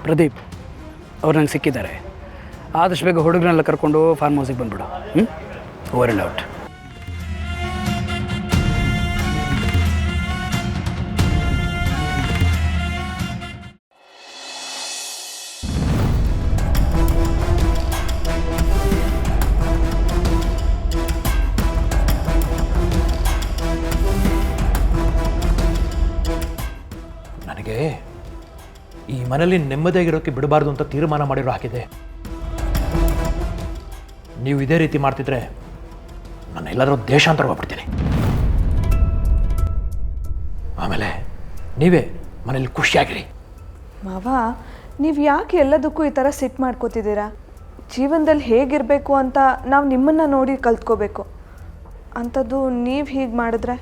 ಪ್ರದೀಪ್ ಅವ್ರು ನಂಗೆ ಸಿಕ್ಕಿದ್ದಾರೆ. ಆದಷ್ಟು ಬೇಗ ಹುಡುಗರನ್ನೆಲ್ಲ ಕರ್ಕೊಂಡು ಫಾರ್ಮ್ ಹೌಸಿಗೆ ಬಂದುಬಿಡು. Over and out. ನನಗೆ ಈ ಮನೇಲಿ ನೆಮ್ಮದಿಯಾಗಿರೋಕ್ಕೆ ಬಿಡಬಾರ್ದು ಅಂತ ತೀರ್ಮಾನ ಮಾಡಿರೋ ಹಾಕಿದೆ. ನೀವು ಇದೇ ರೀತಿ ಮಾಡ್ತಿದ್ರೆ ನಾನು ಎಲ್ಲಾದರೂ ದೇಶಾಂತರ ಹೋಗ್ಬಿಡ್ತೀನಿ. ಆಮೇಲೆ ನೀವೇ ಮನೇಲಿ ಖುಷಿಯಾಗಿರಿ. ಮಾವ, ನೀವು ಯಾಕೆ ಎಲ್ಲದಕ್ಕೂ ಈ ಥರ ಸಿಟ್ಟು ಮಾಡ್ಕೋತಿದ್ದೀರಾ? ಜೀವನದಲ್ಲಿ ಹೇಗಿರಬೇಕು ಅಂತ ನಾವು ನಿಮ್ಮನ್ನು ನೋಡಿ ಕಲ್ತ್ಕೋಬೇಕು. ಅಂಥದ್ದು ನೀವು ಹೀಗೆ ಮಾಡಿದ್ರೆ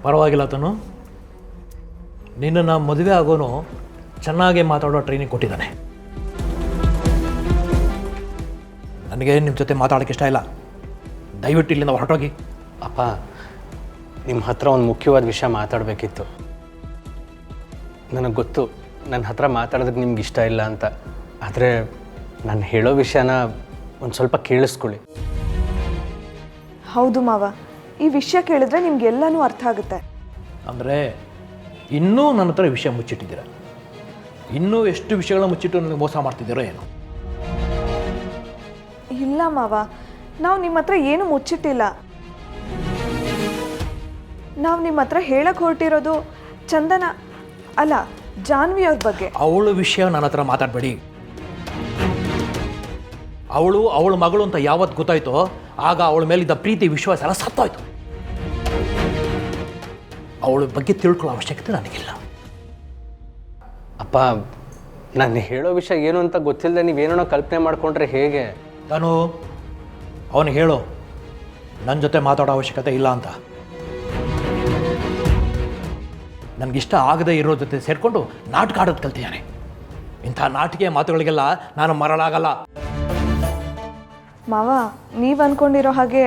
ಪರವಾಗಿಲ್ಲ ತನು. ನಿನ್ನನ್ನು ಮದುವೆ ಆಗೋನು ಚೆನ್ನಾಗಿ ಮಾತಾಡೋ ಟ್ರೈನಿಂಗ್ ಕೊಟ್ಟಿದ್ದಾನೆ. ನನಗೆ ನಿಮ್ಮ ಜೊತೆ ಮಾತಾಡೋಕ್ಕೆ ಇಷ್ಟ ಇಲ್ಲ. ದಯವಿಟ್ಟು ಇಲ್ಲಿಂದ ಹೊರಟೋಗಿ. ಅಪ್ಪ, ನಿಮ್ಮ ಹತ್ರ ಒಂದು ಮುಖ್ಯವಾದ ವಿಷಯ ಮಾತಾಡಬೇಕಿತ್ತು. ನನಗೆ ಗೊತ್ತು ನನ್ನ ಹತ್ರ ಮಾತಾಡೋದಕ್ಕೆ ನಿಮ್ಗೆ ಇಷ್ಟ ಇಲ್ಲ ಅಂತ. ಆದರೆ ನಾನು ಹೇಳೋ ವಿಷಯನ ಒಂದು ಸ್ವಲ್ಪ ಕೇಳಿಸ್ಕೊಳ್ಳಿ. ಹೌದು ಮಾವ, ಈ ವಿಷಯ ಕೇಳಿದ್ರೆ ನಿಮ್ಗೆಲ್ಲನೂ ಅರ್ಥ ಆಗುತ್ತೆ. ಅಂದರೆ ಇನ್ನೂ ನನ್ನ ಹತ್ರ ವಿಷಯ ಮುಚ್ಚಿಟ್ಟಿದ್ದೀರ. ಇನ್ನೂ ಎಷ್ಟು ವಿಷಯಗಳ ಮುಚ್ಚಿಟ್ಟು ನನಗೆ ಮೋಸ ಮಾಡ್ತಿದ್ದೀರೋ ಏನೋ. ಇಲ್ಲ ಮಾವ, ನಾವು ನಿಮ್ಮ ಹತ್ರ ಏನು ಮುಚ್ಚಿಟ್ಟಿಲ್ಲ. ನಾವು ನಿಮ್ಮ ಹತ್ರ ಹೇಳಕ್ಕೆ ಹೊರಟಿರೋದು ಚಂದನ ಅಲ್ಲ, ಜಾನ್ವಿ ಅವ್ರ ಬಗ್ಗೆ. ಅವಳ ವಿಷಯ ನನ್ನ ಹತ್ರ ಮಾತಾಡಬೇಡಿ. ಅವಳ ಮಗಳು ಅಂತ ಯಾವತ್ತು ಗೊತ್ತಾಯ್ತೋ ಆಗ ಅವಳ ಮೇಲಿದ್ದ ಪ್ರೀತಿ ವಿಶ್ವಾಸ ಎಲ್ಲ ಸತ್ತೋಯ್ತು. ಅವಳ ಬಗ್ಗೆ ತಿಳ್ಕೊಳ್ಳೋ ಅವಶ್ಯಕತೆ ನನಗಿಲ್ಲ. ಅಪ್ಪ, ನಾನು ಹೇಳೋ ವಿಷಯ ಏನು ಅಂತ ಗೊತ್ತಿಲ್ಲದೆ ನೀವೇನೋ ಕಲ್ಪನೆ ಮಾಡಿಕೊಂಡ್ರೆ ಹೇಗೆ? ನಾನು ಅವನಿಗೆ ಹೇಳೋ ನನ್ನ ಜೊತೆ ಮಾತಾಡೋ ಅವಶ್ಯಕತೆ ಇಲ್ಲ ಅಂತ. ನನಗಿಷ್ಟ ಆಗದೆ ಇರೋ ಜೊತೆ ಸೇರಿಕೊಂಡು ನಾಟಕ ಆಡೋದು ಕಲ್ತಿದ್ದಾನೆ. ಇಂಥ ನಾಟಿಕೆ ಮಾತುಗಳಿಗೆಲ್ಲ ನಾನು ಮರಳಾಗಲ್ಲ. ಮಾವ, ನೀವು ಅಂದ್ಕೊಂಡಿರೋ ಹಾಗೆ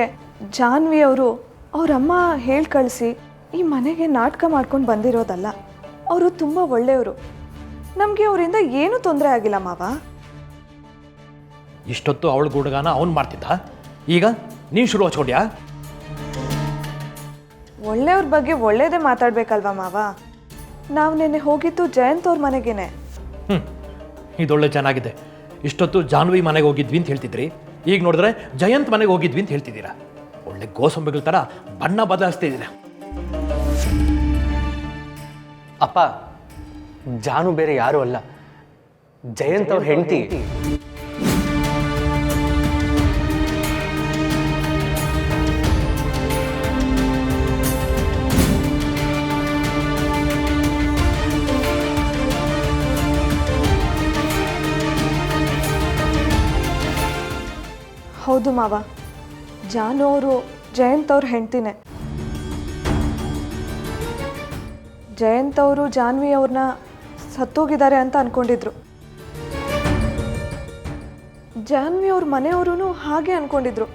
ಜಾನ್ವಿ ಅವರು ಅವರಮ್ಮ ಹೇಳಿ ಕಳಿಸಿ ಈ ಮನೆಗೆ ನಾಟಕ ಮಾಡ್ಕೊಂಡು ಬಂದಿರೋದಲ್ಲ. ಅವರು ತುಂಬ ಒಳ್ಳೆಯವರು. ನಮಗೆ ಅವರಿಂದ ಏನೂ ತೊಂದರೆ ಆಗಿಲ್ಲ ಮಾವ. ಇಷ್ಟೊತ್ತು ಅವಳ ಗುಡುಗಾನ ಅವನು ಮಾಡ್ತಿದ್ದ, ಈಗ ನೀನು ಶುರು ಹಚ್ಕೊಂಡ್ಯಾ? ಒಳ್ಳೆಯವ್ರ ಬಗ್ಗೆ ಒಳ್ಳೇದೇ ಮಾತಾಡ್ಬೇಕಲ್ವಾ ಮಾವ? ನಾವು ನೆನ್ನೆ ಹೋಗಿದ್ದು ಜಯಂತ್ ಅವ್ರ ಮನೆಗೇನೆ. ಇದೊಳ್ಳೆ ಚೆನ್ನಾಗಿದೆ. ಇಷ್ಟೊತ್ತು ಜಾನ್ವಿ ಮನೆಗೆ ಹೋಗಿದ್ವಿ ಅಂತ ಹೇಳ್ತಿದ್ರಿ, ಈಗ ನೋಡಿದ್ರೆ ಜಯಂತ್ ಮನೆಗೆ ಹೋಗಿದ್ವಿ ಅಂತ ಹೇಳ್ತಿದ್ದೀರಾ. ಒಳ್ಳೆ ಗೋಸಂಬಿಗಳ ಥರ ಬಣ್ಣ ಬದಲಾಯಿಸ್ತಿದ್ದೀರಾ. ಅಪ್ಪ, ಜಾನು ಬೇರೆ ಯಾರೂ ಅಲ್ಲ, ಜಯಂತ್ ಅವ್ರ ಹೆಂಡತಿ. ಹೌದು ಮಾವ, ಜಾನು ಅವರು ಜಯಂತ್ ಅವ್ರ ಹೆಂಡ್ತಿನೇ. ಜಯಂತ್ ಅವರು ಜಾನ್ವಿ ಅವ್ರನ್ನ ಸತ್ತೋಗಿದ್ದಾರೆ ಅಂತ ಅಂದ್ಕೊಂಡಿದ್ರು. ಜಾನ್ವಿ ಅವ್ರ ಮನೆಯವರು ಹಾಗೆ ಅಂದ್ಕೊಂಡಿದ್ರು.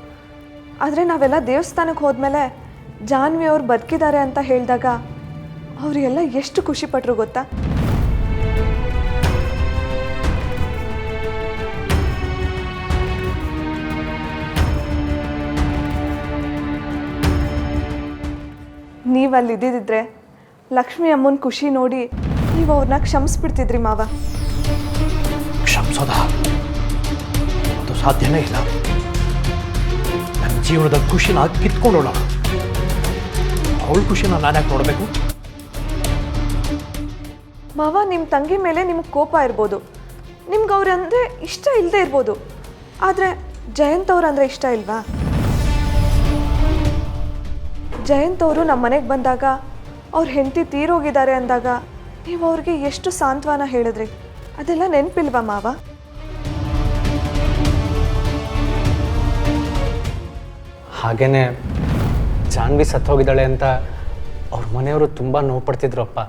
ಆದರೆ ನಾವೆಲ್ಲ ದೇವಸ್ಥಾನಕ್ಕೆ ಹೋದ್ಮೇಲೆ ಜಾನ್ವಿ ಅವ್ರು ಬದುಕಿದ್ದಾರೆ ಅಂತ ಹೇಳಿದಾಗ ಅವರೆಲ್ಲ ಎಷ್ಟು ಖುಷಿಪಟ್ಟರು ಗೊತ್ತಾ? ನೀವು ಅಲ್ಲಿ ಇದ್ದಿದ್ದರೆ ಲಕ್ಷ್ಮಿ ಅಮ್ಮನ ಖುಷಿ ನೋಡಿ ನೀವು ಅವ್ರನ್ನ ಕ್ಷಮಿಸ್ಬಿಡ್ತಿದ್ರಿ ಮಾವ. ಕ್ಷಮಿಸೋದ? ಅದು ಸಾಧ್ಯನೇ ಇಲ್ಲ. ನನ್ನ ಜೀವನದ ಖುಷಿನ ಕಿತ್ಕೊಂಡೋಣ. ಅವಳ ಖುಷಿನ ನಾನು ಯಾಕೆ ನೋಡಬೇಕು? ಮಾವ, ನಿಮ್ಮ ತಂಗಿ ಮೇಲೆ ನಿಮ್ಗೆ ಕೋಪ ಇರ್ಬೋದು, ನಿಮ್ಗೆ ಅವ್ರಂದರೆ ಇಷ್ಟ ಇಲ್ಲದೆ ಇರ್ಬೋದು. ಆದರೆ ಜಯಂತ್ ಅವ್ರಂದರೆ ಇಷ್ಟ ಇಲ್ವಾ? ಜಯಂತ್ ಅವರು ನಮ್ಮ ಮನೆಗೆ ಬಂದಾಗ ಅವ್ರ ಹೆಂಡತಿ ತೀರೋಗಿದ್ದಾರೆ ಅಂದಾಗ ನೀವು ಅವ್ರಿಗೆ ಎಷ್ಟು ಸಾಂತ್ವನ ಹೇಳಿದ್ರಿ, ಅದೆಲ್ಲ ನೆನಪಿಲ್ವಾ ಮಾವ? ಹಾಗೇನೆ ಜಾನ್ವಿ ಸತ್ತೋಗಿದ್ದಾಳೆ ಅಂತ ಅವ್ರ ಮನೆಯವರು ತುಂಬ ನೋವು ಪಡ್ತಿದ್ರು ಅಪ್ಪ.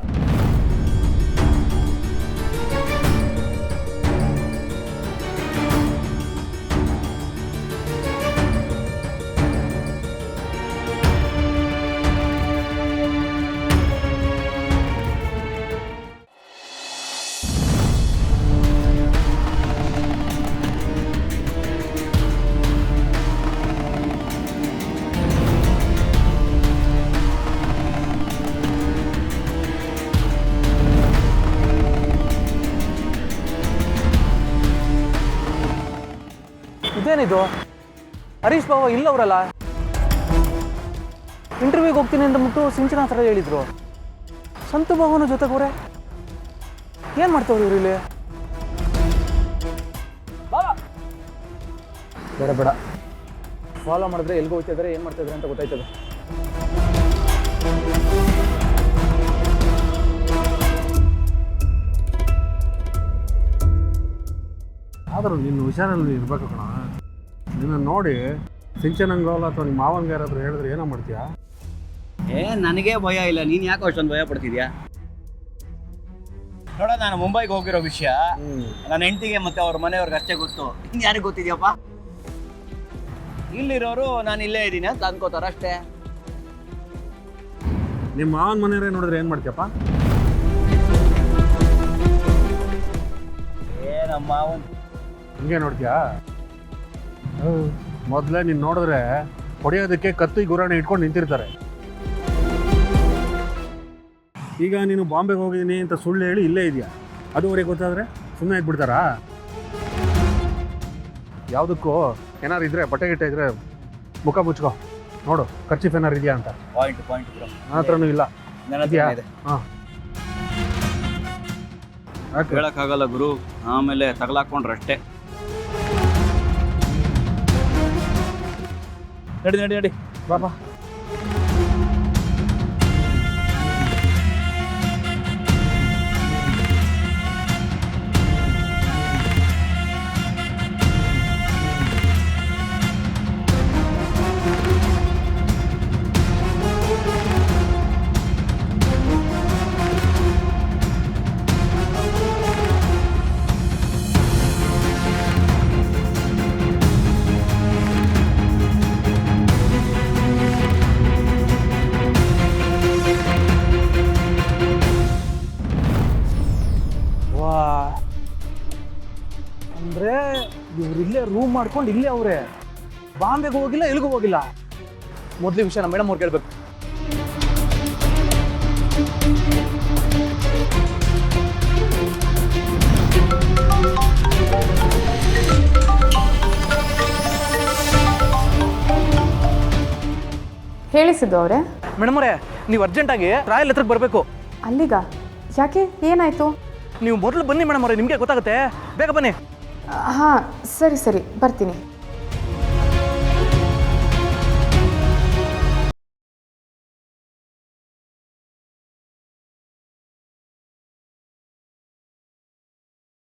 ಇದೇನಿದು? ಹರೀಶ್ ಬಾವ ಇಲ್ಲವರಲ್ಲ. ಇಂಟರ್ವ್ಯೂಗೆ ಹೋಗ್ತೀನಿ ಅಂತ ಮುಟ್ಟು ಸಿಂಚನ ಹತ್ರ ಹೇಳಿದ್ರು. ಸಂತು ಬಾವನ ಜೊತೆಗೋರೆ ಏನು ಮಾಡ್ತಾವ್ರಿ ಇವ್ರು ಇಲ್ಲಿ? ಬೇಡ ಬೇಡ, ಫಾಲೋ ಮಾಡಿದ್ರೆ ಎಲ್ಗೂ ಹೋಗ್ತಿದ್ದಾರೆ, ಏನು ಮಾಡ್ತಿದ್ದಾರೆ ಅಂತ ಗೊತ್ತಾಯ್ತದೆ. ಆದರೂ ನಿನ್ನ ಹುಷಾರಲ್ಲಿ ಇರಬೇಕು ಕಣ. ನಿನ್ನ ನೋಡಿ ಸಿಂಚನಂಗೋಲ್ಲ ಅಥವಾ ನಿಮ್ಮ ಮಾವನ್ಗೆ ಯಾರಾದರೂ ಹೇಳಿದ್ರೆ ಏನೋ ಮಾಡ್ತೀಯಾ? ನನಗೆ ಭಯ ಇಲ್ಲ, ನೀನು ಯಾಕೆ ಅಷ್ಟೊಂದು ಭಯ ಪಡ್ತಿದ್ಯಾ? ನೋಡ, ನಾನು ಮುಂಬೈಗೆ ಹೋಗಿರೋ ವಿಷಯ ನನ್ನ ಹೆಂಡತಿಗೆ ಮತ್ತೆ ಅವ್ರ ಮನೆಯವ್ರಿಗೆ ಅಷ್ಟೇ ಗೊತ್ತು. ಇನ್ನು ಯಾರಿಗೆ ಗೊತ್ತಿದ್ಯಪ್ಪ? ಇಲ್ಲಿರೋರು ನಾನು ಇಲ್ಲೇ ಇದ್ದೀನಿ ಅಂತ ಅನ್ಕೋತಾರ ಅಷ್ಟೇ. ನಿಮ್ಮ ಮಾವನ ಮನೆಯವರೇ ನೋಡಿದ್ರೆ ಏನು ಮಾಡ್ತೀಯಪ್ಪ? ನಮ್ಮ ಮಾವನ್ ಹಿಂಗೆ ನೋಡ್ತೀಯಾ? ಮೊದಲೇ ನೀನು ನೋಡಿದ್ರೆ ಹೊಡೆಯೋದಕ್ಕೆ ಕತ್ತಿ ಗುರಾಣಿ ಇಟ್ಕೊಂಡು ನಿಂತಿರ್ತಾರೆ. ಈಗ ನೀನು ಬಾಂಬೆಗೆ ಹೋಗಿದ್ದೀನಿ ಅಂತ ಸುಳ್ಳು ಹೇಳಿ ಇಲ್ಲೇ ಇದೆಯಾ, ಅದುವರೆಗೆ ಗೊತ್ತಾದರೆ ಸುಮ್ಮನೆ ಇದ್ಬಿಡ್ತಾರಾ? ಯಾವುದಕ್ಕೂ ಏನಾರು ಇದ್ದರೆ ಬಟ್ಟೆ ಗಿಟ್ಟೆ ಇದ್ದರೆ ಮುಖ ಮುಚ್ಕೋ, ನೋಡು ಖರ್ಚಿಫ್ ಏನಾರು ಇದೆಯಾ ಅಂತ. ಪಾಯಿಂಟ್ ನನ್ನ ಹತ್ರನೂ ಇಲ್ಲ. ನನ್ನ ಹತ್ರ ಇದೆ. ಹಾಂ, ಹೇಳಕ್ಕಾಗಲ್ಲ ಗುರು, ಆಮೇಲೆ ತಗಲಾಕೊಂಡ್ರೆ ಅಷ್ಟೇ. ನಡಿ ನಡಿ ನಡಿ, ಬಾಬಾ. ಅಂದರೆ ಇವ್ರು ಇಲ್ಲೇ ರೂಮ್ ಮಾಡ್ಕೊಂಡು ಇಲ್ಲೇ ಅವರೇ, ಬಾಂಬೆಗೆ ಹೋಗಿಲ್ಲ, ಎಲ್ಲಿಗೂ ಹೋಗಿಲ್ಲ. ಮೊದಲೇ ವಿಷಯ ನಮ್ಮ ಮೇಡಮ್ ಅವ್ರು ಕೇಳಬೇಕು. ಹೇಳಿಸಿದ್ದು ಅವರೇ? ಮೇಡಮ್ ಅವರೇ, ನೀವು ಅರ್ಜೆಂಟಾಗಿ ರಾಯಲ್ ಹತ್ರಕ್ಕೆ ಬರಬೇಕು. ಅಲ್ಲಿಗ? ಯಾಕೆ, ಏನಾಯಿತು? ನೀವು ಮೊದಲು ಬನ್ನಿ ಮೇಡಮ್ ಅವರೇ, ನಿಮಗೆ ಗೊತ್ತಾಗುತ್ತೆ. ಬೇಗ ಬನ್ನಿ. ಹಾಂ, ಸರಿ ಸರಿ, ಬರ್ತೀನಿ.